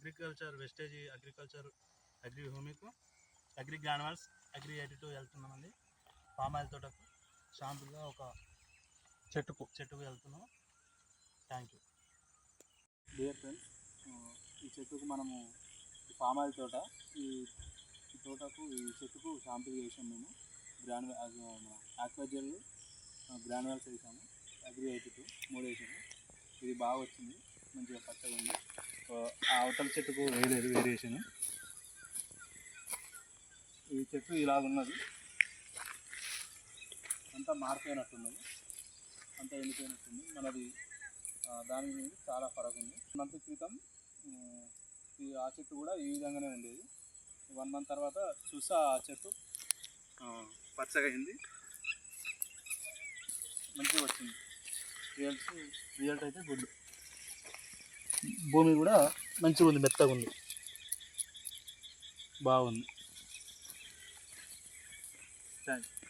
Agriculture wastage agriculture agri భూమికు agri granules agri 82 వెళ్తున్నామండి. Palm oil తోటకు షాంపుల్గా ఒక చెట్టుకు వెళ్తున్నాం. Thank you. డియర్ ఫ్రెండ్స్, ఈ చెట్టుకు మనము పామ్ ఆయిల్ తోట, ఈ తోటకు ఈ చెట్టుకు షాంపుల్ చేసాము. మేము ఆక్వాజెల్ గ్రాన్యువల్స్ వేసాము. అగ్రి 82 3 వేసాము. ఇది బాగా వచ్చింది, మంచిగా పచ్చగా ఉంది. ఆ అవతల చెట్టుకు వేయలేదు, వేరియేషన్. ఈ చెట్టు ఇలాగున్నది, అంతా మారిపోయినట్టున్నది, అంతా ఎండిపోయినట్టుంది. మనది దాని మీద చాలా ఫరక్ ఉంది. 1 మంత్ క్రితం ఆ చెట్టు కూడా ఈ విధంగానే ఉండేది. 1 మంత్ తర్వాత చూస్తే ఆ చెట్టు పచ్చగా అయింది, మంచిగా వచ్చింది. రిజల్ట్ అయితే గుడ్. భూమి కూడా మంచిగా ఉంది, మెత్తగా ఉంది, బాగుంది. Thank you.